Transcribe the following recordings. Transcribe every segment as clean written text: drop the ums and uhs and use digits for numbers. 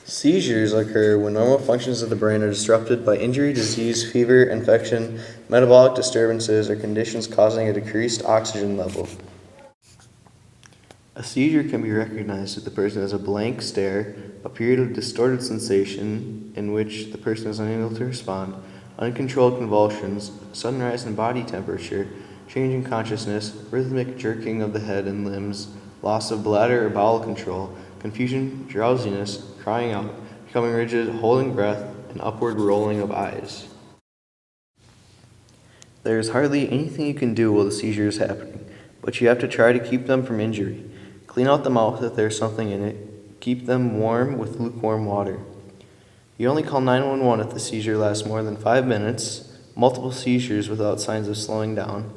Seizures occur when normal functions of the brain are disrupted by injury, disease, fever, infection, metabolic disturbances, or conditions causing a decreased oxygen level. A seizure can be recognized if the person has a blank stare, a period of distorted sensation in which the person is unable to respond, uncontrolled convulsions, sudden rise in body temperature, change in consciousness, rhythmic jerking of the head and limbs, loss of bladder or bowel control, confusion, drowsiness, crying out, becoming rigid, holding breath, and upward rolling of eyes. There is hardly anything you can do while the seizure is happening, but you have to try to keep them from injury. Clean out the mouth if there is something in it. Keep them warm with lukewarm water. You only call 911 if the seizure lasts more than 5 minutes, multiple seizures without signs of slowing down,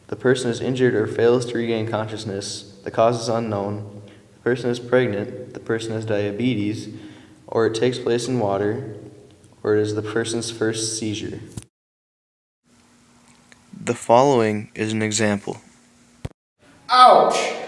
the person is injured or fails to regain consciousness, the cause is unknown, the person is pregnant, the person has diabetes, or it takes place in water, or it is the person's first seizure. The following is an example. Ouch!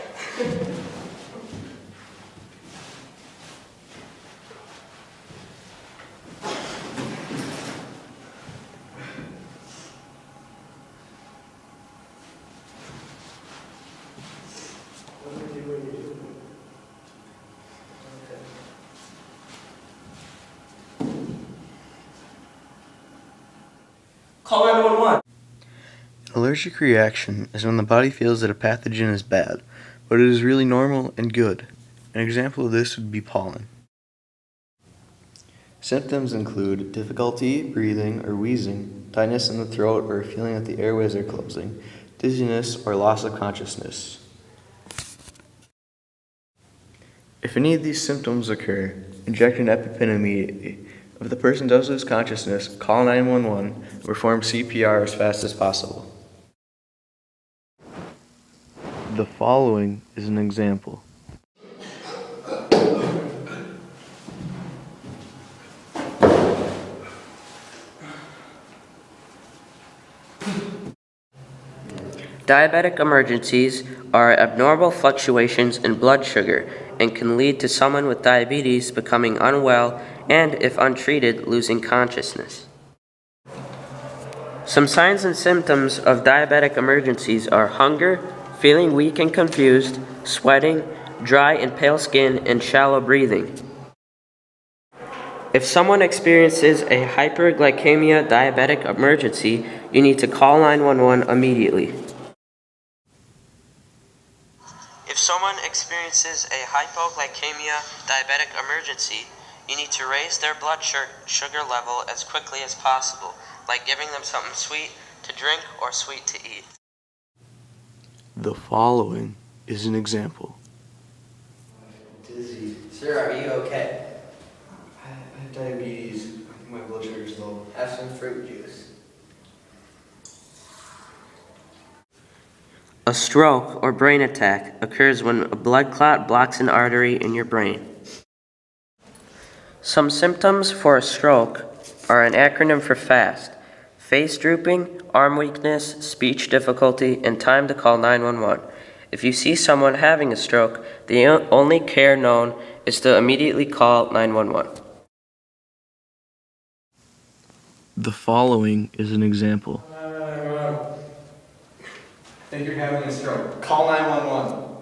Call 911. An allergic reaction is when the body feels that a pathogen is bad, but it is really normal and good. An example of this would be pollen. Symptoms include difficulty breathing or wheezing, tightness in the throat or a feeling that the airways are closing, dizziness or loss of consciousness. If any of these symptoms occur, inject an EpiPen immediately. If the person does lose consciousness, call 911 and perform CPR as fast as possible. The following is an example. Diabetic emergencies are abnormal fluctuations in blood sugar and can lead to someone with diabetes becoming unwell and, if untreated, losing consciousness. Some signs and symptoms of diabetic emergencies are hunger, feeling weak and confused, sweating, dry and pale skin, and shallow breathing. If someone experiences a hyperglycemia diabetic emergency, you need to call 911 immediately. If someone experiences a hypoglycemia diabetic emergency, you need to raise their blood sugar level as quickly as possible, like giving them something sweet to drink or sweet to eat. The following is an example. Dizzy. Sir, are you okay? I have diabetes. I think my blood sugar is low. Have some fruit juice. A stroke or brain attack occurs when a blood clot blocks an artery in your brain. Some symptoms for a stroke are an acronym for FAST: face drooping, arm weakness, speech difficulty, and time to call 911. If you see someone having a stroke, the only care known is to immediately call 911. The following is an example. I think you're having a stroke. Call 911.